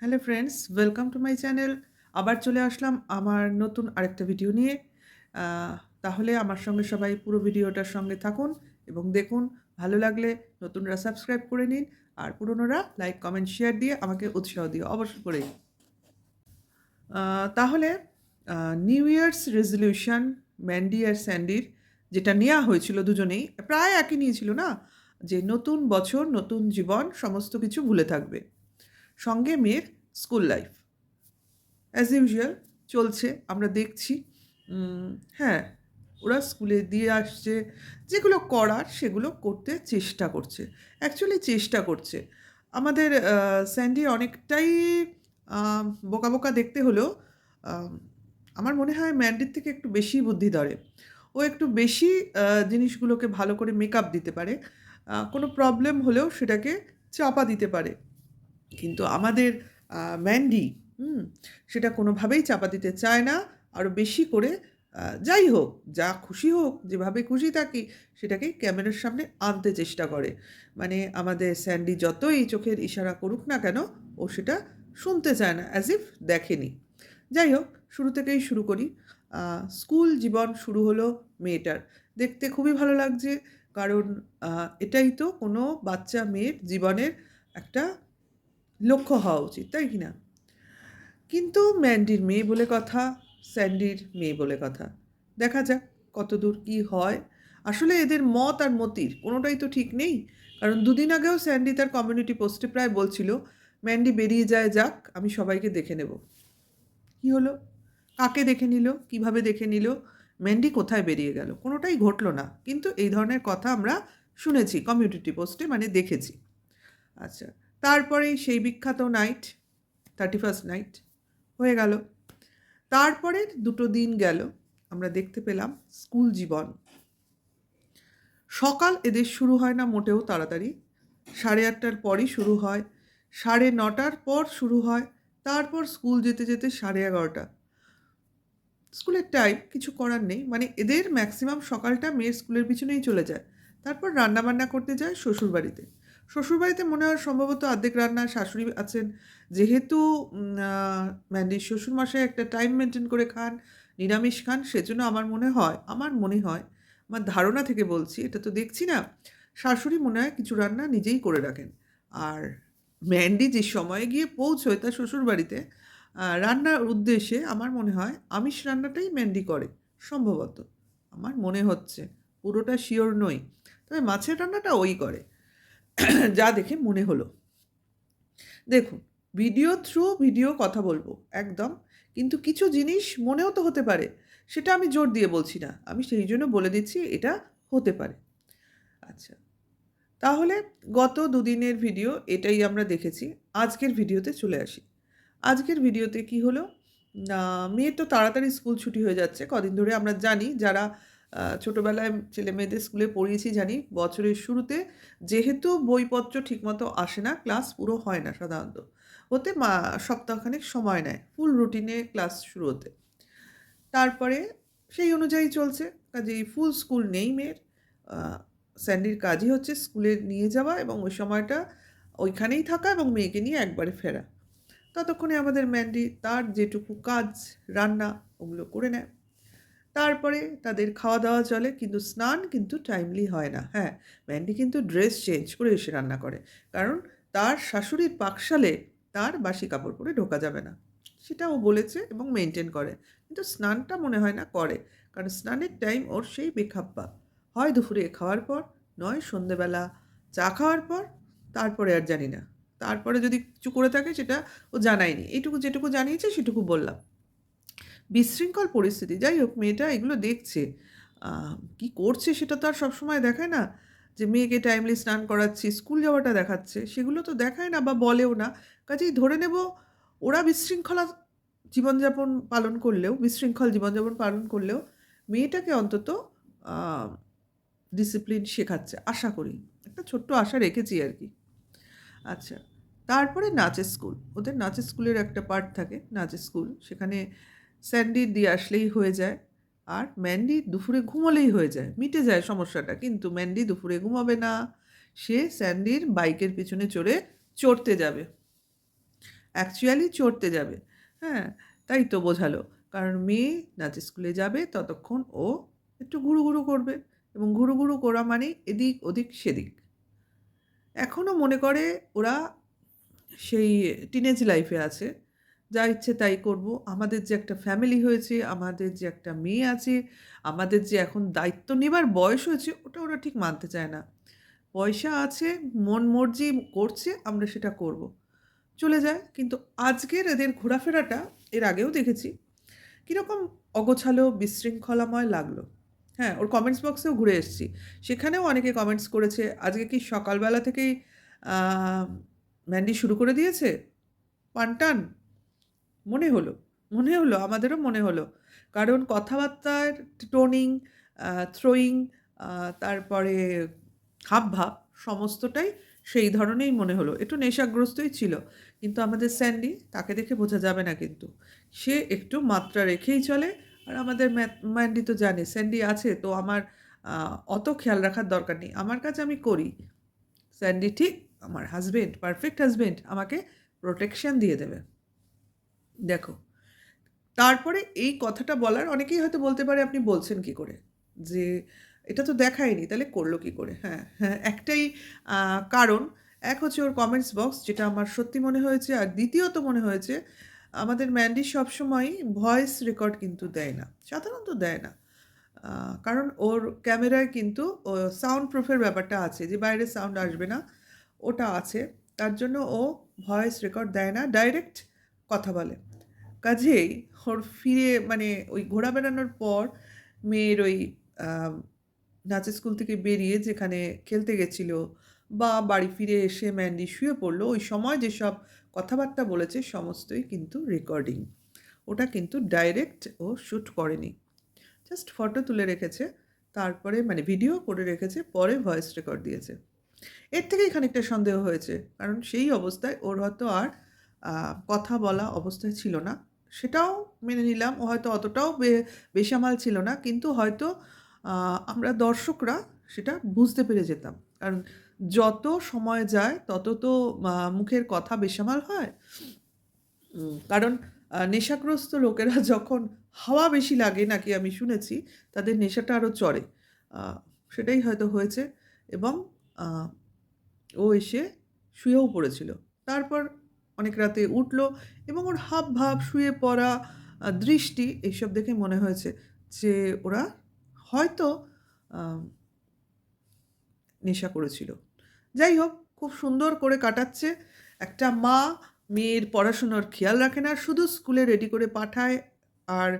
Hello friends, welcome to my channel. আবার চলে আসলাম আমার নতুন আরেকটা ভিডিও নিয়ে। আহ, তাহলে আমার সঙ্গে সবাই পুরো ভিডিওটার সঙ্গে থাকুন এবং দেখুন। ভালো লাগলে নতুনরা সাবস্ক্রাইব করে নিন, আর পুরনোরা লাইক কমেন্ট শেয়ার দিয়ে আমাকে উৎসাহ দিও অবশ্য করে। তাহলে নিউ ইয়ার্স রেজলিউশন ম্যান্ডি আর স্যান্ডির যেটা নেওয়া হয়েছিল, দুজনেই প্রায় একই নিয়েছিল না, যে নতুন বছর নতুন জীবন সমস্ত কিছু ভুলে থাকবে, সঙ্গে মেয়ের স্কুল লাইফ অ্যাজ ইউজুয়াল চলছে, আমরা দেখছি। হ্যাঁ, ওরা স্কুলে দিয়ে আসছে, যেগুলো করার সেগুলো করতে চেষ্টা করছে, অ্যাকচুয়ালি চেষ্টা করছে। আমাদের স্যান্ডি অনেকটাই বোকা বোকা দেখতে হলেও আম, আমার মনে হয় ম্যান্ডির থেকে একটু বেশি বুদ্ধি ধরে। ও একটু বেশি জিনিসগুলোকে ভালো করে মেকআপ দিতে পারে, কোনো প্রবলেম হলেও সেটাকে চাপা দিতে পারে। কিন্তু আমাদের ম্যান্ডি হুম, সেটা কোনোভাবেই চাপা দিতে চায় না। আরও বেশি করে যাই হোক, যা খুশি হোক, যেভাবে খুশি থাকি সেটাকেই ক্যামেরার সামনে আনতে চেষ্টা করে। মানে আমাদের স্যান্ডি যতই চোখের ইশারা করুক না কেন, ও সেটা শুনতে চায় না, অ্যাজ ইফ দেখেনি। যাই হোক, শুরু থেকেই শুরু করি। স্কুল জীবন শুরু হলো মেয়েটার। দেখতে খুবই ভালো লাগছে, কারণ এটাই তো কোনো বাচ্চা মেয়ের জীবনের একটা লক্ষ্য হওয়া উচিত, তাই কি না? কিন্তু ম্যান্ডির মেয়ে বলে কথা, স্যান্ডির মেয়ে বলে কথা। দেখা যাক কতদূর কী হয়। আসলে এদের মত আর মতির কোনোটাই তো ঠিক নেই। কারণ দুদিন আগেও স্যান্ডি তার কমিউনিটি পোস্টে প্রায় বলছিল, ম্যান্ডি বেরিয়ে যায় যাক, আমি সবাইকে দেখে নেব। কী হলো? কাকে দেখে নিল? কিভাবে দেখে নিল? ম্যান্ডি কোথায় বেরিয়ে গেল? কোনোটাই ঘটলো না, কিন্তু এই ধরনের কথা আমরা শুনেছি কমিউনিটি পোস্টে, মানে দেখেছি। আচ্ছা, তারপরেই সেই বিখ্যাত নাইট, 31st নাইট হয়ে গেল। তারপরে দুটো দিন গেল, আমরা দেখতে পেলাম স্কুল জীবন। সকাল এদের শুরু হয় না মোটেও তাড়াতাড়ি, 8:30টার পরই শুরু হয়, 9:30টার পর শুরু হয়, তারপর স্কুল যেতে যেতে 11:30। স্কুলের টাইম, কিছু করার নেই, মানে এদের ম্যাক্সিমাম সকালটা মেয়ের স্কুলের পিছনেই চলে যায়। তারপর রান্নাবান্না করতে যায় শ্বশুরবাড়িতে। শ্বশুরবাড়িতে মনে হয় সম্ভবত অর্ধেক রান্না শাশুড়ি আছেন, যেহেতু ম্যান্ডির শ্বশুরমশাই একটা টাইম মেনটেন করে খান, নিরামিষ খান, সেজন্য আমার মনে হয় আমার ধারণা থেকে বলছি, এটা তো দেখছি না, শাশুড়ি মনে হয় কিছু রান্না নিজেই করে রাখেন। আর ম্যান্ডি যে সময়ে গিয়ে পৌঁছয় তার শ্বশুরবাড়িতে রান্নার উদ্দেশ্যে, আমার মনে হয় আমিষ রান্নাটাই ম্যান্ডি করে সম্ভবত। আমার মনে হচ্ছে, পুরোটা শিওর নই, তবে মাছের রান্নাটা ওই করে যা দেখে মনে হলো। দেখুন, ভিডিও থ্রু ভিডিও কথা বলবো একদম, কিন্তু কিছু জিনিস মনেও তো হতে পারে, সেটা আমি জোর দিয়ে বলছি না, আমি সেই জন্য বলে দিচ্ছি এটা হতে পারে। আচ্ছা, তাহলে গত দুদিনের ভিডিও এটাই আমরা দেখেছি। আজকের ভিডিওতে চলে আসি। আজকের ভিডিওতে কি হলো না, মেয়ের তো তাড়াতাড়ি স্কুল ছুটি হয়ে যাচ্ছে কদিন ধরে। আমরা জানি, যারা ছোটোবেলায় ছেলে মেয়েদের স্কুলে পড়িয়েছি, জানি বছরের শুরুতে যেহেতু বইপত্র ঠিকমতো আসে না, ক্লাস পুরো হয় না সাধারণত, হতে সপ্তাহখানেক সময় নেয় ফুল রুটিনে ক্লাস শুরু হতে। তারপরে সেই অনুযায়ী চলছে, কাজেই ফুল স্কুল নেই মেয়ের। স্যান্ডির কাজই হচ্ছে স্কুলে নিয়ে যাওয়া এবং ওই সময়টা ওইখানেই থাকা এবং মেয়েকে নিয়ে একবারে ফেরা। ততক্ষণে আমাদের ম্যান্ডি তার যেটুকু কাজ, রান্না, ওগুলো করে নেয়। তারপরে তাদের খাওয়া দাওয়া চলে, কিন্তু স্নান কিন্তু টাইমলি হয় না। হ্যাঁ, ম্যান্ডি কিন্তু ড্রেস চেঞ্জ করে এসে রান্না করে, কারণ তার শাশুড়ির পাকশালে তার বাসি কাপড় পরে ঢোকা যাবে না, সেটা ও বলেছে এবং মেনটেন করে। কিন্তু স্নানটা মনে হয় না করে, কারণ স্নানের টাইম ওর সেই বেখাপ্পা, হয় দুপুরে খাওয়ার পর, নয় সন্ধেবেলা চা খাওয়ার পর, তারপরে আর জানি না। তারপরে যদি কিছু করে থাকে সেটা ও জানায়নি, এইটুকু যেটুকু জানিয়েছে সেটুকু বললাম। বিশৃঙ্খল পরিস্থিতি। যাই হোক, মেয়েটা এগুলো দেখছে, কী করছে সেটা তো আর সবসময় দেখায় না। যে মেয়েকে টাইমলি স্নান করাচ্ছি, স্কুল যাওয়াটা দেখাচ্ছে, সেগুলো তো দেখায় না বা বলেও না। কাজেই ধরে নেব ওরা বিশৃঙ্খল জীবনযাপন পালন করলেও মেয়েটাকে অন্তত ডিসিপ্লিন শেখাচ্ছে, আশা করি। একটা ছোট্ট আশা রেখেছি আর কি। আচ্ছা, তারপরে নাচের স্কুল। ওদের নাচের স্কুলের একটা পার্ট থাকে, নাচের স্কুল। সেখানে স্যান্ডি দিয়ে আসলেই হয়ে যায়, আর ম্যান্ডি দুপুরে ঘুমোলেই হয়ে যায়, মিটে যায় সমস্যাটা। কিন্তু ম্যান্ডি দুপুরে ঘুমাবে না, সে স্যান্ডির বাইকের পিছনে চড়তে যাবে। অ্যাকচুয়ালি চড়তে যাবে। হ্যাঁ, তাই তো বোঝালো। কারণ মেয়ে নাচের স্কুলে যাবে ততক্ষণ ও একটু ঘুরু করবে এবং ঘুরু করা মানে এদিক ওদিক সেদিক। এখনও মনে করে ওরা সেই টিনেজ লাইফে আছে। যা ইচ্ছে তাই করব। আমাদের যে একটা ফ্যামিলি হয়েছে, আমাদের যে একটা মেয়ে আছে, আমাদের যে এখন দায়িত্ব নেবার বয়স হয়েছে, ওটা ওরা ঠিক মানতে চায় না। পয়সা আছে, মন মর্জি করছে, আমরা সেটা করব। চলে যায়। কিন্তু আজকের এদের ঘোরাফেরাটা এর আগেও দেখেছি। কীরকম অগোছালো, বিশৃঙ্খলাময় লাগলো। হ্যাঁ, ওর কমেন্টস বক্সেও ঘুরে এসেছি। সেখানেও অনেকে কমেন্টস করেছে, আজকে কি সকালবেলা থেকেই আ ম্যান্ডি শুরু করে দিয়েছে? পানটান? মনে হলো, আমাদেরও মনে হলো। কারণ কথাবার্তার টোনিং, থ্রোয়িং, আ তারপরে হাবভাব সমস্তটাই সেই ধরনেই মনে হলো। একটু নেশাগ্রস্তই ছিল। কিন্তু আমাদের স্যান্ডি, তাকে দেখে বোঝা যাবে না কিন্তু। সে একটু মাত্রা রেখেই চলে। আর আমাদের ম্যান্ডি তো জানে স্যান্ডি আছে তো আমার অত খেয়াল রাখার দরকার নেই। আমার কাজ আমি করি। স্যান্ডি ঠিক আমার হাসব্যান্ড, পারফেক্ট হাসব্যান্ড আমাকে প্রোটেকশন দিয়ে দেবে। দেখো, তারপরে এই কথাটা বলার অনেকেই হয়তো বলতে পারে, আপনি বলছেন কী করে? যে এটা তো দেখায়নি, তাহলে করলো কী করে? হ্যাঁ, একটাই কারণ। এক হচ্ছে ওর কমেন্টস বক্স, যেটা আমার সত্যি মনে হয়েছে। আর দ্বিতীয়ত মনে হয়েছে, আমাদের ম্যান্ডি সবসময়ই ভয়েস রেকর্ড কিন্তু দেয় না। সাধারণত দেয় না। কারণ ওর ক্যামেরায় কিন্তু সাউন্ড প্রুফের ব্যাপারটা আছে, যে বাইরে সাউন্ড আসবে না, ওটা আছে। তার জন্য ও ভয়েস রেকর্ড দেয় না, ডাইরেক্ট কথা বলে। কাজেই ওর ফিরে মানে ওই ঘোরা বেড়ানোর পর মেয়ের ওই আম নাচের স্কুল থেকে বেরিয়ে যেখানে খেলতে গেছিল বা বাড়ি ফিরে এসে ম্যান্ডি শুয়ে পড়ল, ওই সময় যেসব কথাবার্তা বলেছে সমস্তই কিন্তু রেকর্ডিং। ওটা কিন্তু ডাইরেক্ট ও শ্যুট করেনি। জাস্ট ফটো তুলে রেখেছে, তারপরে মানে ভিডিও করে রেখেছে, পরে ভয়েস রেকর্ড দিয়েছে। এর থেকেই খানিকটা সন্দেহ হয়েছে। কারণ সেই অবস্থায় ওর হয়তো আর কথা বলা অবস্থায় ছিল না। সেটাও মেনে নিলাম। ও হয়তো অতটাও বেসামাল ছিল না। কিন্তু হয়তো আমরা দর্শকরা সেটা বুঝতে পেরে যেতাম। কারণ যত সময় যায় তত তো মুখের কথা বেসামাল হয়। কারণ নেশাগ্রস্ত লোকেরা যখন হাওয়া বেশি লাগে নাকি আমি শুনেছি, তাদের নেশাটা আরও চড়ে। আ সেটাই হয়তো হয়েছে এবং আ ও এসে শুয়েও পড়েছিল। তারপর অনেক রাতে উঠল এবং ওর হাবভাব, শুয়ে পড়া, দৃষ্টি এইসব দেখে মনে হয়েছে যে ওরা হয়তো আ নেশা করেছিল। যাই হোক, খুব সুন্দর করে কাটাচ্ছে। একটা মা মেয়ের পড়াশোনার খেয়াল রাখে না, শুধু স্কুলে রেডি করে পাঠায় আর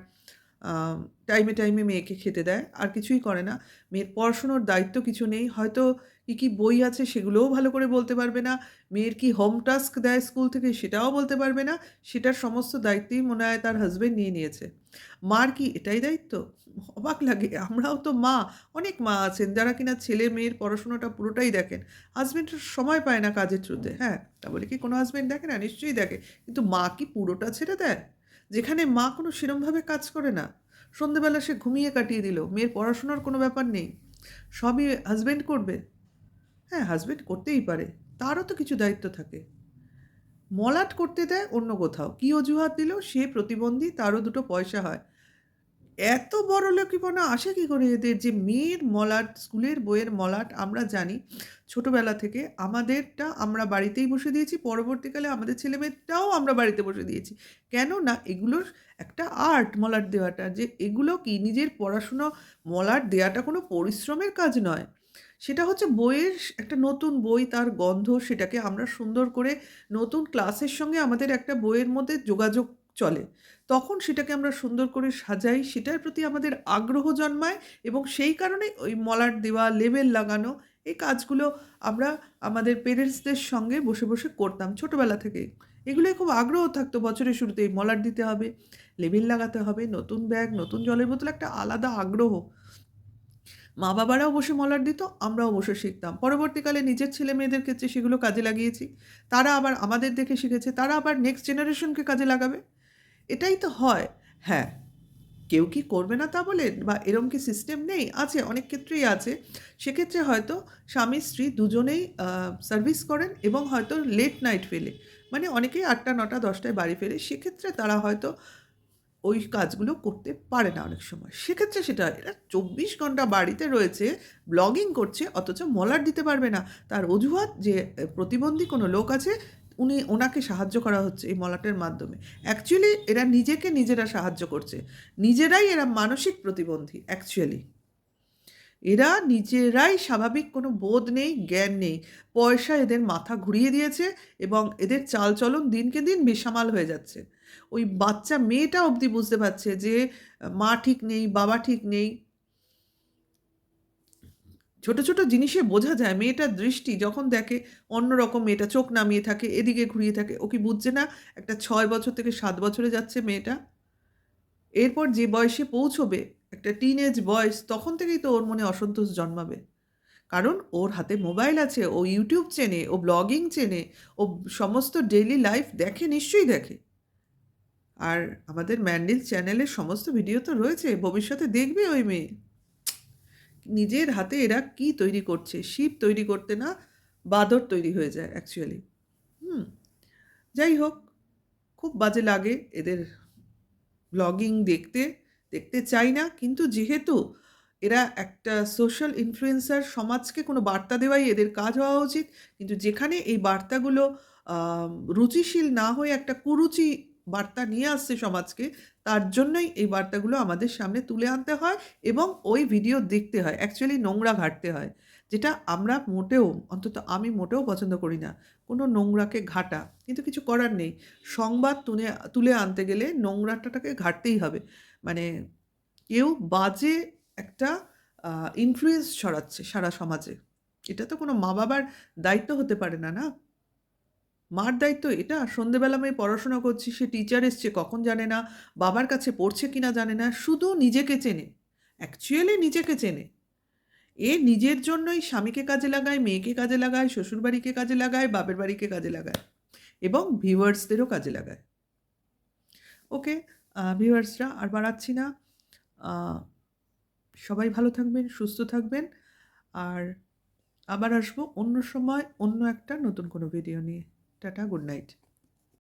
টাইমে মেয়েকে খেতে দেয়। আর কিছুই করে না। মেয়ের পড়াশোনার দায়িত্ব কিছু নেই। হয়তো কী বই আছে সেগুলোও ভালো করে বলতে পারবে না। মেয়ের কি হোম টাস্ক দেয় স্কুল থেকে সেটাও বলতে পারবে না। সেটার সমস্ত দায়িত্বই মনে হয় তার হাসব্যান্ড নিয়ে নিয়েছে। মার কি এটাই দায়িত্ব? অবাক লাগে। আমরাও তো মা, অনেক মা আছেন যারা কিনা ছেলে মেয়ের পড়াশোনাটা পুরোটাই দেখেন। হাসব্যান্ড সময় পায় না কাজের থ্রুতে। হ্যাঁ, তা বলে কি কোনো হাসব্যান্ড দেখে না? নিশ্চয়ই দেখে। কিন্তু মা কি পুরোটা ছেড়ে দেয়? যেখানে মা কোনো সেরমভাবে কাজ করে না। সন্ধেবেলা সে ঘুমিয়ে কাটিয়ে দিল। মেয়ের পড়াশোনার কোনো ব্যাপার নেই। সবই হাসব্যান্ড করবে। হ্যাঁ, হাসব্যান্ড করতেই পারে। তারও তো কিছু দায়িত্ব থাকে। মলাট করতে দেয় অন্য কোথাও। কী অজুহাত দিল? সে প্রতিবন্ধী, তারও দুটো পয়সা হয়। এত বড়লোকিপনা আসে কী করে এদের, যে মেয়ের মলাট, স্কুলের বইয়ের মলাট আমরা জানি ছোটবেলা থেকে। আমাদেরটা আমরা বাড়িতেই বসে দিয়েছি। পরবর্তীকালে আমাদের ছেলেমেয়েটাও আমরা বাড়িতে বসে দিয়েছি। কেন না, এগুলোর একটা আর্ট মলাট দেওয়াটা। যে এগুলো কি নিজের পড়াশুনো, মলাট দেওয়াটা কোনো পরিশ্রমের কাজ নয়। সেটা হচ্ছে বইয়ের একটা নতুন বই, তার গন্ধ, সেটাকে আমরা সুন্দর করে নতুন ক্লাসের সঙ্গে আমাদের একটা বইয়ের মধ্যে যোগাযোগ চলে। তখন সেটাকে আমরা সুন্দর করে সাজাই, সেটার প্রতি আমাদের আগ্রহ জন্মায় এবং সেই কারণেই ওই মলাট দেওয়া, লেবেল লাগানো, এই কাজগুলো আমরা আমাদের পেরেন্টসদের সঙ্গে বসে করতাম ছোটোবেলা থেকেই। এগুলোয় খুব আগ্রহ থাকতো। বছরের শুরুতেই মলাট দিতে হবে, লেবেল লাগাতে হবে, নতুন ব্যাগ, নতুন জলের বোতল, একটা আলাদা আগ্রহ। মা-বাবারাও বসে মলাট দিত, আমরাও বসে শিখতাম। পরবর্তীকালে নিজের ছেলে-মেয়েদের ক্ষেত্রে সেগুলো কাজে লাগিয়েছি। তারা আবার আমাদের দেখে শিখেছে, তারা আবার নেক্সট জেনারেশনকে কাজে লাগাবে। এটাই তো হয়। হ্যাঁ, কেউ কি করবে না তা বলে, বা এরম কি সিস্টেম নেই? আছে, অনেক ক্ষেত্রেই আছে। সেক্ষেত্রে হয়তো স্বামী স্ত্রী দুজনেই সার্ভিস করেন এবং হয়তো লেট নাইট ফেলে, মানে অনেকেই 8টা 9টা 10টায় বাড়ি ফেরে, সেক্ষেত্রে তারা হয়তো ওই কাজগুলো করতে পারে না অনেক সময়। সেক্ষেত্রে সেটা হয়। এরা 24 ঘন্টা বাড়িতে রয়েছে, ব্লগিং করছে, অথচ মলাট দিতে পারবে না। তার অজুহাত যে প্রতিবন্ধী কোনো লোক আছে, ওনাকে সাহায্য করা হচ্ছে এই মলাটের মাধ্যমে। অ্যাকচুয়ালি এরা নিজেকে নিজেরা সাহায্য করছে। নিজেরাই এরা মানসিক প্রতিবন্ধী অ্যাকচুয়ালি। এরা নিজেরাই স্বাভাবিক কোনো বোধ নেই, জ্ঞান নেই। পয়সা এদের মাথা ঘুরিয়ে দিয়েছে এবং এদের চালচলন দিনকে দিন বেসামাল হয়ে যাচ্ছে। ওই বাচ্চা মেয়েটা অবধি বুঝতে পারছে যে মা ঠিক নেই, বাবা ঠিক নেই। ছোট, ছোট জিনিসে বোঝা যায় মেয়েটার দৃষ্টি যখন দেখে অন্যরকম, মেয়েটা চোখ নামিয়ে থাকে, এদিকে ঘুরিয়ে থাকে। ও কি বুঝছে না একটা 6 বছর থেকে 7 বছরে যাচ্ছে মেয়েটা? এরপর যে বয়সে পৌঁছবে, একটা টিনেজ বয়স, তখন থেকেই তো ওর মনে অসন্তোষ জন্মাবে। কারণ ওর হাতে মোবাইল আছে, ও ইউটিউব চেনে, ও ব্লগিং চেনে, ও সমস্ত ডেইলি লাইফ দেখে, নিশ্চয়ই দেখে। আর আমাদের ম্যান্ডেল চ্যানেলের সমস্ত ভিডিও তো রয়েছে, ভবিষ্যতে দেখবে ওই মেয়ে। নিজের হাতে এরা কি তৈরি করছে, শিব তৈরি করতে না বাঁদর তৈরি হয়ে যায় অ্যাকচুয়ালি। হুম, যাই হোক, খুব বাজে লাগে এদের ব্লগিং দেখতে। দেখতে চাই না, কিন্তু যেহেতু এরা একটা সোশ্যাল ইনফ্লুয়েন্সার, সমাজকে কোনো বার্তা দেওয়াই এদের কাজ হওয়া উচিত। কিন্তু যেখানে এই বার্তাগুলো রুচিশীল না হয়ে একটা কুরুচি বার্তা নিয়ে আসছে সমাজকে, তার জন্যই এই বার্তাগুলো আমাদের সামনে তুলে আনতে হয় এবং ওই ভিডিও দেখতে হয়। অ্যাকচুয়ালি নোংরা ঘাঁটতে হয়, যেটা আমরা মোটেও, অন্তত আমি মোটেও পছন্দ করি না, কোনো নোংরাকে ঘাঁটা। কিন্তু কিছু করার নেই। সংবাদ তুলে আনতে গেলে নোংরাটাকে ঘাঁটতেই হবে। মানে কেউ বাজে একটা ইনফ্লুয়েন্স ছড়াচ্ছে সারা সমাজে। এটা তো কোনো মা-বাবার দায়িত্ব হতে পারে না, না? মার দায়িত্ব এটা? সন্ধেবেলা মেয়ে পড়াশোনা করছি, সে টিচার এসছে কখন জানে না, বাবার কাছে পড়ছে কিনা জানে না, শুধু নিজেকে চেনে। অ্যাকচুয়ালি নিজেকে চেনে। এ নিজের জন্যই স্বামীকে কাজে লাগায়, মেয়েকে কাজে লাগায়, শ্বশুরবাড়িকে কাজে লাগায়, বাপের বাড়িকে কাজে লাগায় এবং ভিউয়ার্সদেরও কাজে লাগায়। ওকে, ভিউয়ার্সরা আর বাড়াচ্ছি না। আ সবাই ভালো থাকবেন, সুস্থ থাকবেন। আর আবার আসবো অন্য সময় অন্য একটা নতুন কোনো ভিডিও নিয়ে। Tata, good night.